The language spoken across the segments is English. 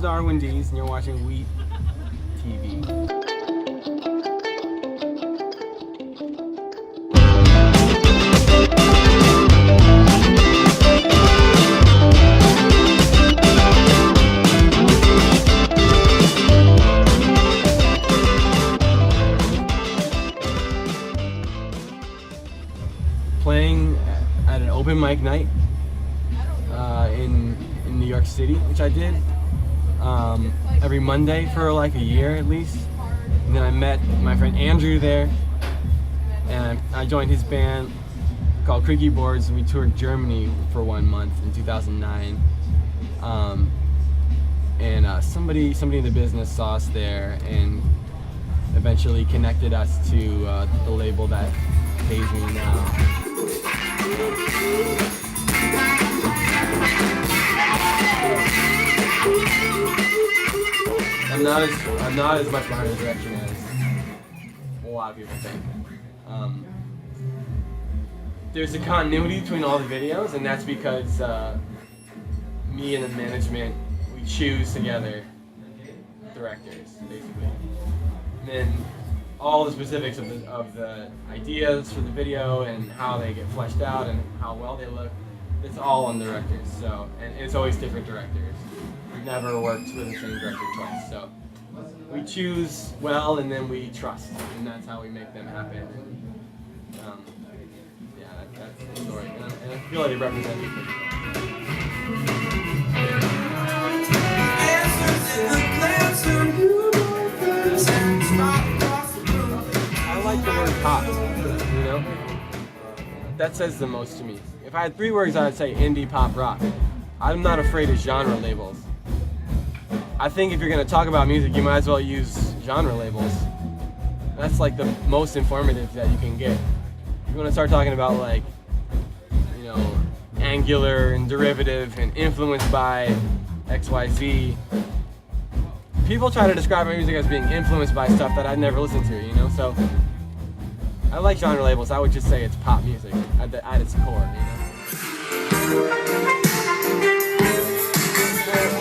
Darwin Deez, and you're watching Wheat TV. Playing at an open mic night in New York City, which I did every Monday for like a year at least. And then I met my friend Andrew there, and I joined his band called Creaky Boards, and we toured Germany for 1 month in 2009. And somebody in the business saw us there and eventually connected us to the label that pays me now. I'm not as much behind the direction as a lot of people think. There's a continuity between all the videos, and that's because me and the management, we choose together directors, basically. And then all the specifics of the ideas for the video and how they get fleshed out and how well they look, it's all on directors. So, and it's always different directors. We've never worked with the same director twice. So we choose well, and then we trust, and that's how we make them happen. And, yeah, that's the story, and I feel like it represents me. I like the word pop, you know? That says the most to me. If I had 3 words, I would say indie pop rock. I'm not afraid of genre labels. I think if you're going to talk about music, you might as well use genre labels. That's like the most informative that you can get. If you want to start talking about, like, you know, angular and derivative and influenced by XYZ, people try to describe my music as being influenced by stuff that I'd never listened to, you know? So I like genre labels. I would just say it's pop music at its core, you know?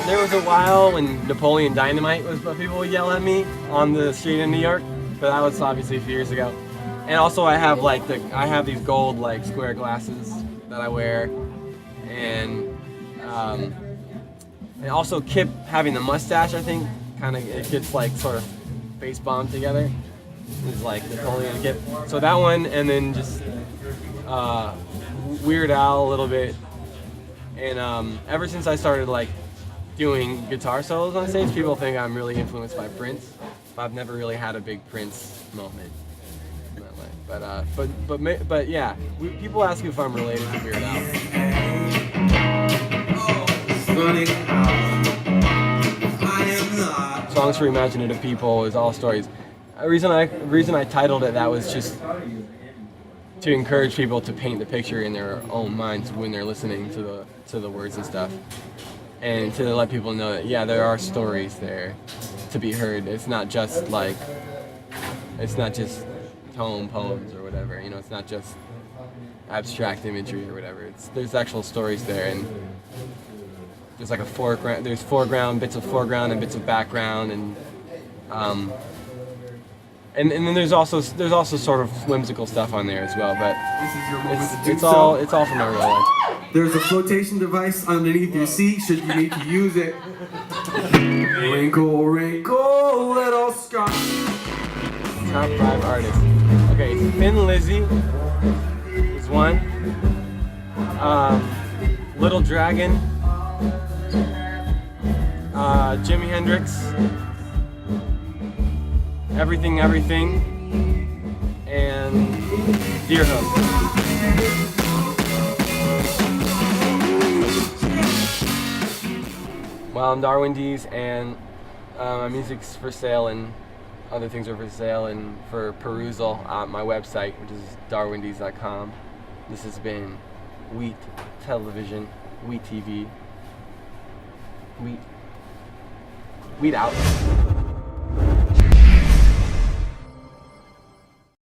There was a while when Napoleon Dynamite was what people would yell at me on the street in New York, but that was obviously a few years ago. And also I have these gold like square glasses that I wear, and also Kip having the mustache, I think, kind of it gets like sort of face bombed together. It's like Napoleon and Kip. So that one, and then just Weird Al a little bit. And ever since I started like doing guitar solos on stage, people think I'm really influenced by Prince. I've never really had a big Prince moment in that way. But yeah, people ask if I'm related to Weird Al. Songs for Imaginative People is all stories. The reason I titled it that was just to encourage people to paint the picture in their own minds when they're listening to the words and stuff, and to let people know that yeah, there are stories there to be heard. It's not just tone poems or whatever, you know. It's not just abstract imagery or whatever. There's actual stories there, and there's like a foreground. There's bits of foreground and bits of background, and then there's also sort of whimsical stuff on there as well. But it's all from my real life. There's a flotation device underneath your seat should you need to use it. Wrinkle, wrinkle, little Scott. Top 5 artists. Okay, Thin Lizzy is one. Little Dragon. Jimi Hendrix. Everything, and Deerhoof. Well, I'm Darwin Deez, and my music's for sale, and other things are for sale and for perusal on my website, which is darwindeez.com. This has been Wheat Television, Wheat TV, Wheat out.